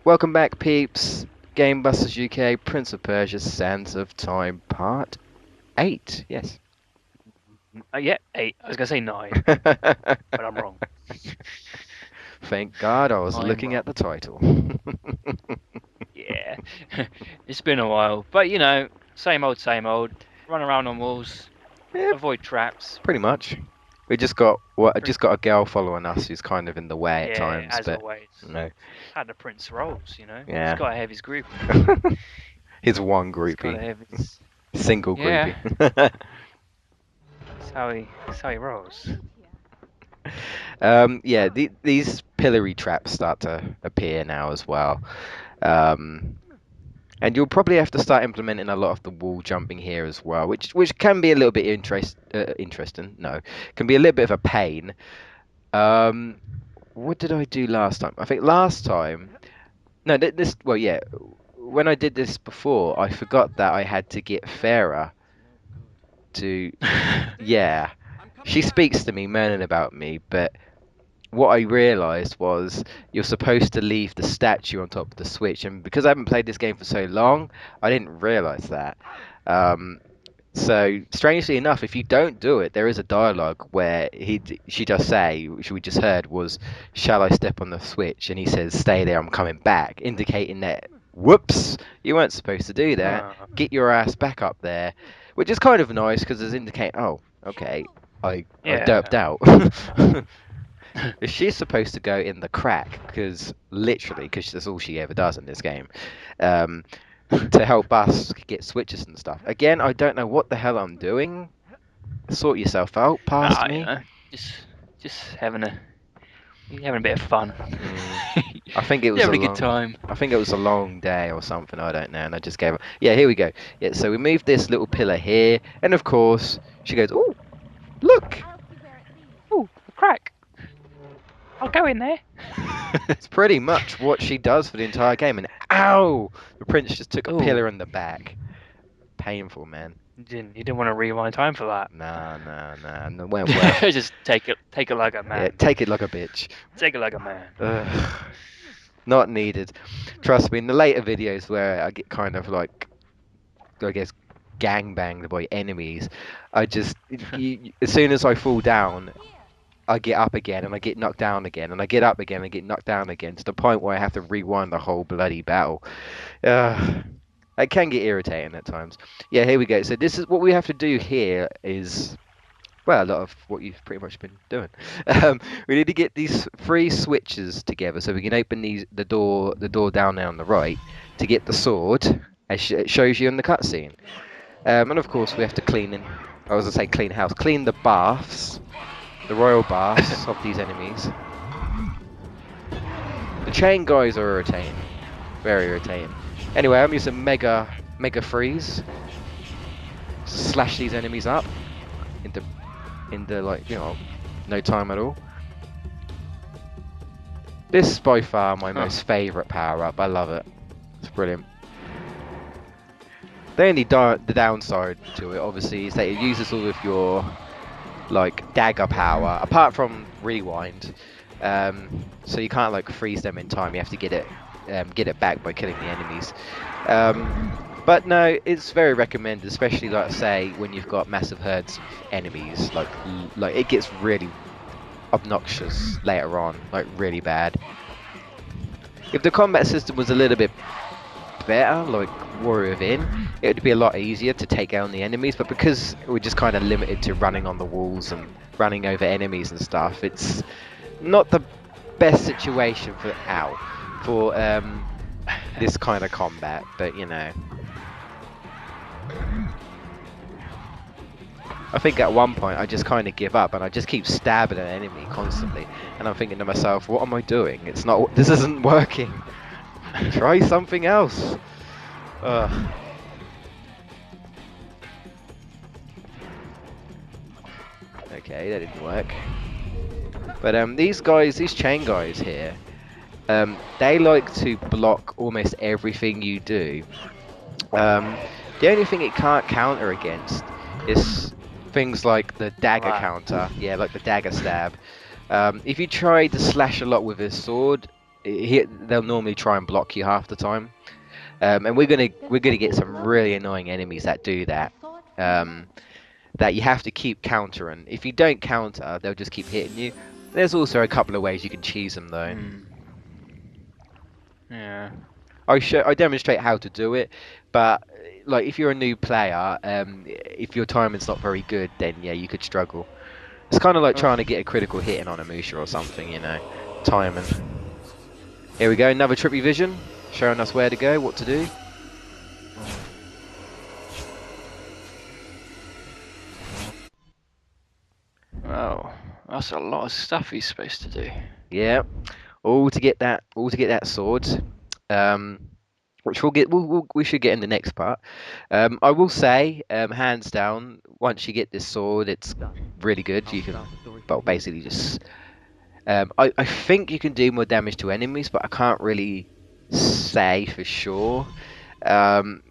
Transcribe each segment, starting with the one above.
Welcome back, peeps. GameBustersUK, Prince of Persia, Sands of Time, Part 8. Yes. Yeah, 8. I was going to say 9, but I'm wrong. Thank God I was I'm looking wrong. at the title. Yeah, it's been a while, but same old, same old. Run around on walls, Yeah, avoid traps. pretty much. We just got a girl following us who's kind of in the way at Yeah, times, as but always. no. How the prince rolls, He's Yeah. got to have his group. His one He's got to groupie. have his. Single Yeah, groupie. that's how he rolls. Yeah, these pillory traps start to appear now as well. Um, And you'll probably have to start implementing a lot of the wall jumping here as well, which can be a little bit interesting. No, can be a little bit of a pain. Um, what did I do last time? I think last time, no, this. Well, yeah, when I did this before, I forgot that I had to get Farah to. Yeah, she speaks to me, moaning about me, but what I realised was you're supposed to leave the statue on top of the Switch, and because I haven't played this game for so long, I didn't realise that. Um, so strangely enough, if you don't do it, there is a dialogue where she does say, which we just heard, was, "Shall I step on the Switch?" And he says, "Stay there, I'm coming back," indicating that, whoops, you weren't supposed to do that. Ah, Get your ass back up there, which is kind of nice because it's indicate, oh, okay, I derped yeah. out. She's supposed to go in the crack because literally, because that's all she ever does in this game, um, to help us get switches and stuff. Again, I don't know what the hell I'm doing. Sort yourself out, past Ah, me. just just having a bit of fun. Mm, I think it was a Having a good long. time. I think it was a long day or something. I don't know, and I just gave up. Yeah, here we go. Yeah, so we moved this little pillar here, and of course she goes, "Oh, look!" Oh, a crack. I'll go in there. It's pretty much what she does for the entire game. And ow! The prince just took a Oh, pillar in the back. Painful, man. you didn't want to rewind time for that. Nah, nah, nah. And it went well. Just take it like a Yeah, man. take it like a bitch. Take it like a man. Ugh, not needed. Trust me, in the later videos where I get kind of like, I guess, gangbanged by enemies, I just, as soon as I fall down, I get up again and I get knocked down again and I get up again and get knocked down again to the point where I have to rewind the whole bloody battle. It can get irritating at times. Yeah, here we go. So this is what we have to do here is, well, a lot of what you've pretty much been doing. We need to get these three switches together so we can open the door down there on the right to get the sword, as it shows you in the cutscene. And of course, we have to I was gonna say clean house, clean the baths, the royal baths of these enemies. The chain guys are irritating, very irritating. Anyway, I'm using mega freeze, slash these enemies up into like, no time at all. This is by far my most favourite power up. I love it. It's brilliant. The only the downside to it, obviously, is that it uses all of your like dagger power, apart from rewind. So you can't like freeze them in time. You have to get it back by killing the enemies. But no, it's very recommended, especially like say when you've got massive herds of enemies. Like it gets really obnoxious later on, like really bad. If the combat system was a little bit better, like Warrior Within, it would be a lot easier to take down the enemies, but because we're just kind of limited to running on the walls and running over enemies and stuff, it's not the best situation for this kind of combat, but I think at one point I just kind of give up and I just keep stabbing an enemy constantly, and I'm thinking to myself, what am I doing? This isn't working. Try something else. Ugh. Okay, that didn't work. But these guys, these chain guys here, they like to block almost everything you do. Um, the only thing it can't counter against is things like the Like dagger that. counter. Yeah, like the dagger stab. If you try to slash a lot with his sword, they'll normally try and block you half the time. And we're gonna get some really annoying enemies that do that. Um, that you have to keep countering. If you don't counter, they'll just keep hitting you. There's also a couple of ways you can cheese them though. Hmm. Yeah. I demonstrate how to do it, but like if you're a new player, if your timing's not very good, then yeah, you could struggle. It's kind of like Oh. trying to get a critical hit in on a Musha or something, timing. Here we go, another trippy vision, showing us where to go, what to do. Oh, that's a lot of stuff he's supposed to do. Yeah, all to get that sword. Um, which we should get in the next part. I will say, hands down, once you get this sword, it's really good. You can, well, basically just. I think you can do more damage to enemies, but I can't really say for sure. Um,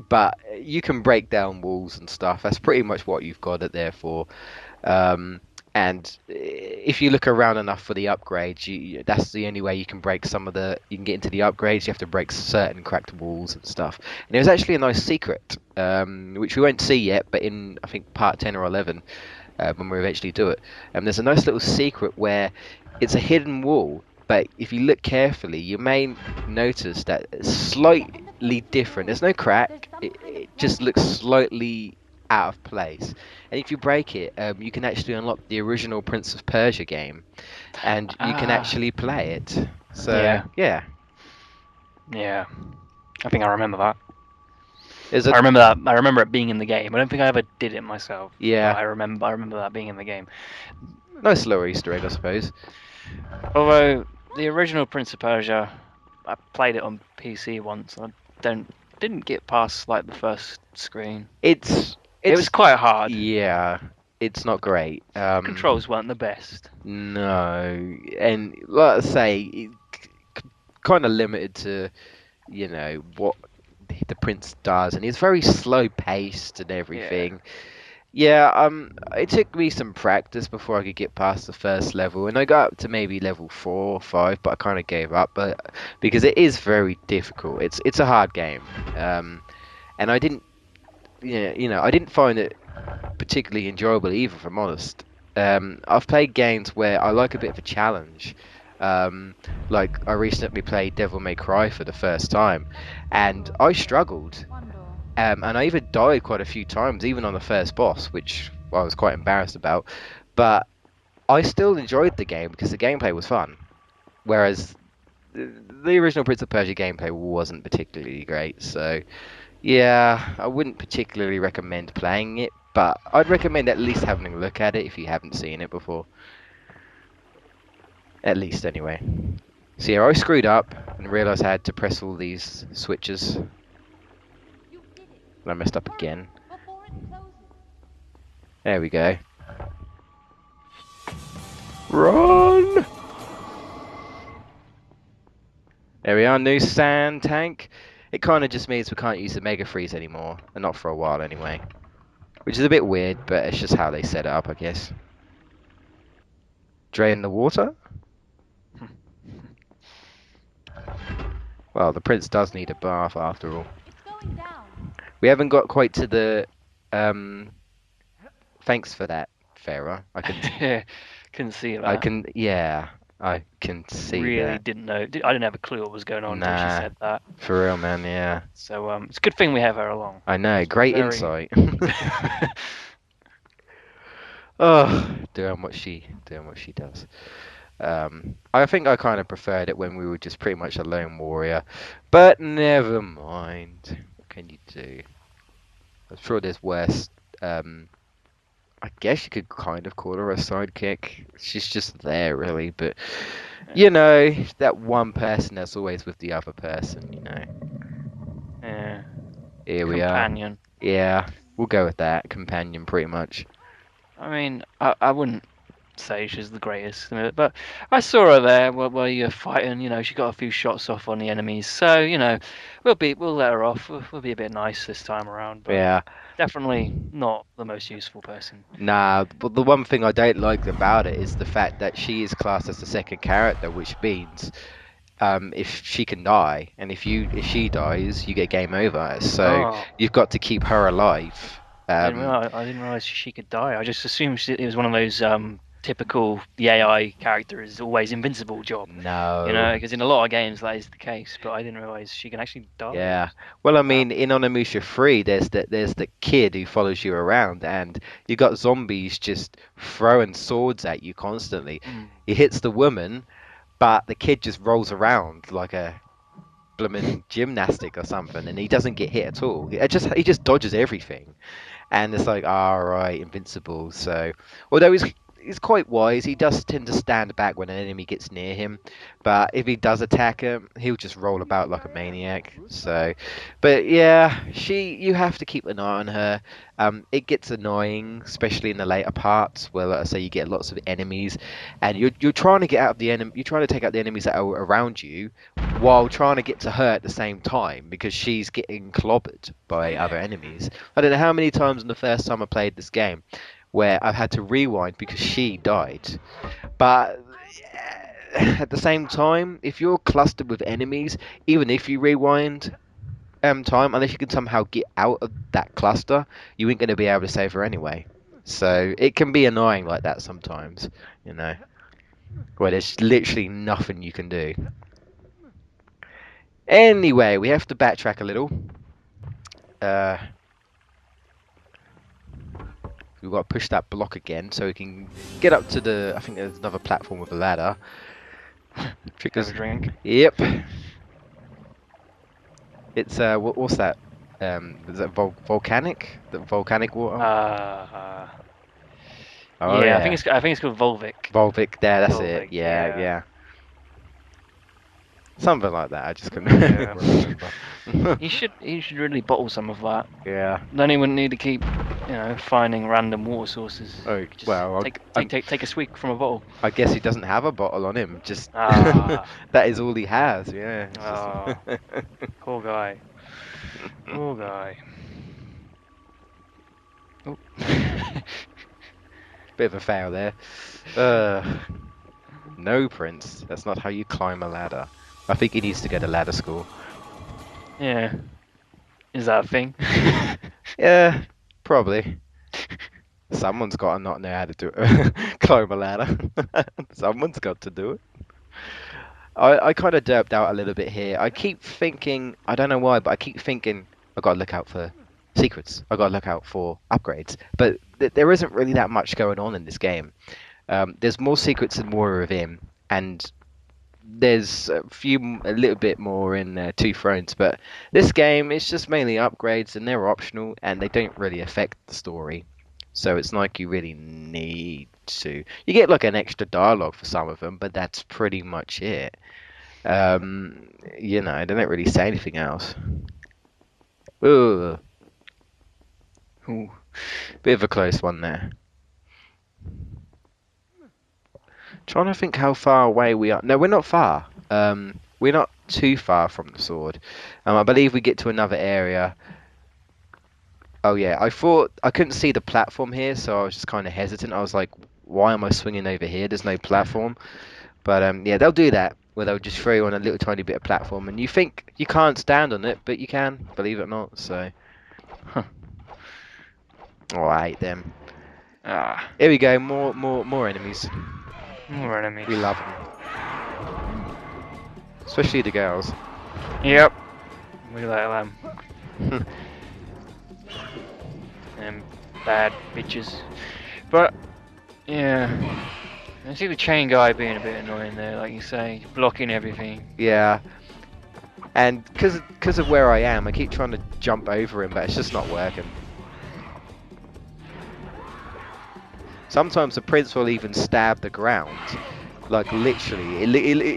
but you can break down walls and stuff. That's pretty much what you've got it there for. Um, and if you look around enough for the upgrades, that's the only way you can break some of the. You can get into the upgrades. You have to break certain cracked walls and stuff. And there's actually a nice secret, which we won't see yet, but in I think part 10 or 11, when we eventually do it, there's a nice little secret where it's a hidden wall. But if you look carefully, you may notice that it's slightly different. There's no crack. It just looks slightly out of place. And if you break it, you can actually unlock the original Prince of Persia game, and you can Ah. actually play it. So Yeah. yeah, Yeah. I think I remember that. there's a I remember that. I remember it being in the game. I don't think I ever did it myself, but yeah, I remember that being in the game. nice little Easter egg, I suppose. Although the original Prince of Persia, I played it on PC once. I don't didn't get past like the first screen. It's It was it's quite hard. yeah, it's not great. Controls weren't the best. No, and like I say, kind of limited to what the prince does, and he's very slow paced and Yeah. everything. Yeah, it took me some practice before I could get past the first level, and I got up to maybe level 4 or 5, but I kind of gave up. But because it is very difficult, it's a hard game, and I didn't, I didn't find it particularly enjoyable either, if I'm honest. I've played games where I like a bit of a challenge. Like I recently played Devil May Cry for the first time, and I struggled. And I even died quite a few times, even on the first boss, which I was quite embarrassed about. But I still enjoyed the game because the gameplay was fun. Whereas the original Prince of Persia gameplay wasn't particularly great. So yeah, I wouldn't particularly recommend playing it, but I'd recommend at least having a look at it if you haven't seen it before. At least, anyway. So yeah, I screwed up and realised I had to press all these switches. And I messed up again. There we go. Run! There we are, new sand tank. It kind of just means we can't use the Mega Freeze anymore, and not for a while anyway. Which is a bit weird, but it's just how they set it up, I guess. Drain the water? Well, the prince does need a bath after all. We haven't got quite to the... Um, thanks for that, Farah. Couldn't see that. Yeah, I can see Really that. didn't know. I didn't have a clue what was going on until she Nah, said that. for real, man, yeah. So it's a good thing we have her along. I know, She's great very. insight. Oh, doing what she does. I think I kind of preferred it when we were just pretty much a lone warrior, but never mind. What can you do? I'm sure there's worse. I guess you could kind of call her a sidekick. She's just there, really. But that one person that's always with the other person. Yeah. Here we are. Companion. Yeah, we'll go with that. Companion, pretty much. I mean, I wouldn't say she's the greatest, but I saw her there while you're fighting. You know, she got a few shots off on the enemies, so you know, we'll let her off. We'll be a bit nice this time around, but Yeah. definitely not the most useful person. Nah, but the one thing I don't like about it is the fact that she is classed as the second character, which means if she can die, and if she dies, you get game over. So Oh, you've got to keep her alive. Um, I didn't realize she could die. I just assumed it was one of those typical the AI character is always invincible job. You no. know, because in a lot of games that is the case, but I didn't realize she can actually die. Yeah. Well, I Wow. mean, in Onimusha 3, there's the kid who follows you around, and you got zombies just throwing swords at you constantly. Mm. He hits the woman, but the kid just rolls around like a blooming gymnastic or something, and he doesn't get hit at all. He just dodges everything. And it's like, all right, invincible. So, although he's quite wise, he does tend to stand back when an enemy gets near him. But if he does attack him, he'll just roll about like a maniac. So, but yeah, you have to keep an eye on her. It gets annoying, especially in the later parts where, like I say, you get lots of enemies, and you're trying to get out of the enemy. You're trying to take out the enemies that are around you, while trying to get to her at the same time because she's getting clobbered by other enemies. I don't know how many times in the first time I played this game where I've had to rewind because she died. But at the same time, if you're clustered with enemies, even if you rewind time, unless you can somehow get out of that cluster, you ain't going to be able to save her anyway. So it can be annoying like that sometimes, you know, where there's literally nothing you can do. Anyway, we have to backtrack a little. Uh, we've got to push that block again so we can get up to the. I think there's another platform with a ladder. Have a Triggers. drink. Yep. It's what's that? Is that volcanic? The volcanic water? Uh, Oh yeah, yeah. I think it's called Volvic. Volvic. There, that's it. Volvic, Yeah, yeah. yeah. Something like that. I just couldn't Yeah. remember. You should really bottle some of that. Yeah. Then he wouldn't need to keep, finding random water sources. Oh Just well. take a swig from a bottle. I guess he doesn't have a bottle on him. Just Ah, that is all he has. Yeah. It's just ah, poor guy. Poor guy. Oh. bit of a fail there. Uh, no, Prince. That's not how you climb a ladder. I think he needs to go to ladder school. Yeah. Is that a thing? Yeah, probably. Someone's got to not know how to do it. Climb a ladder. Someone's got to do it. I kind of derped out a little bit here. I keep thinking, I don't know why, but I keep thinking I got to look out for secrets. I got to look out for upgrades. But there isn't really that much going on in this game. There's more secrets and more within, and there's a little bit more in Two Thrones. But this game is just mainly upgrades, and they're optional, and they don't really affect the story. So it's like you really need to. You get like an extra dialogue for some of them, but that's pretty much it. They don't really say anything else. Ooh, Ooh. bit of a close one there. Trying to think how far away we are. No, we're not far. We're not too far from the sword. I believe we get to another area. Oh yeah, I thought I couldn't see the platform here, so I was just kind of hesitant. I was like, why am I swinging over here? There's no platform. But yeah, they'll do that where they'll just throw you on a little tiny bit of platform, and you think you can't stand on it, but you can, believe it or not. So, Huh. oh, I hate them. Ah. Here we go, more enemies. More enemies. We love them, especially the girls. Yep. We like them. And bad bitches. But yeah. I see the chain guy being a bit annoying there, like you say, blocking everything. Yeah, and because of where I am, I keep trying to jump over him, but it's just not working. Sometimes the prince will even stab the ground, like literally.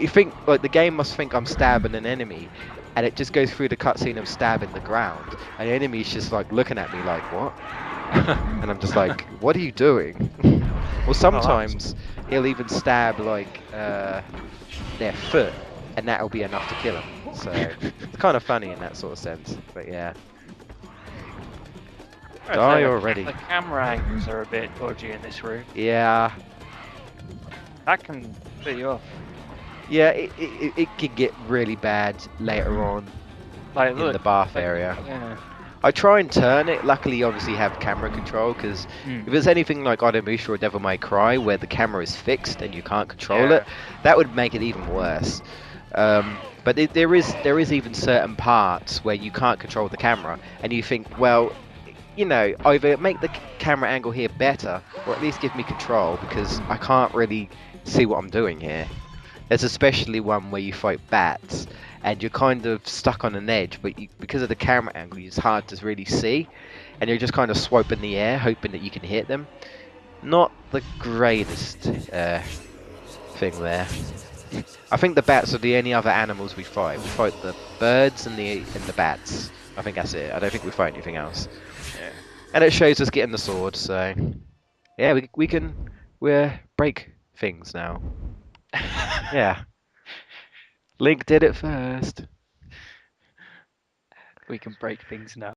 You think like the game must think I'm stabbing an enemy, and it just goes through the cutscene of stabbing the ground, and the enemy's just like looking at me like what? And I'm just like, what are you doing? Or Oh, sometimes he'll even stab like their foot, and that'll be enough to kill them. So it's kind of funny in that sort of sense. But yeah, I'd say die the already. camera angles are a bit dodgy in this room. Yeah, That can put you off. yeah, it can get really bad later on Like, in look, the bath like, area. yeah. I try and turn it. Luckily, obviously, have camera control because Mm, if it's anything like Onimusha or Devil May Cry, where the camera is fixed and you can't control yeah. it, that would make it even worse. But there is even certain parts where you can't control the camera, and you think, well, either make the camera angle here better, or at least give me control because I can't really see what I'm doing here. There's especially one where you fight bats, and you're kind of stuck on an edge, but because of the camera angle, it's hard to really see, and you're just kind of swiping the air, hoping that you can hit them. Not the greatest thing there. I think the bats are the only other animals we fight. We fight the birds and the bats. I think that's it. I don't think we fight anything else. Yeah. And it shows us getting the sword, so yeah, we're break things now. Yeah, Link did it first. We can break things now.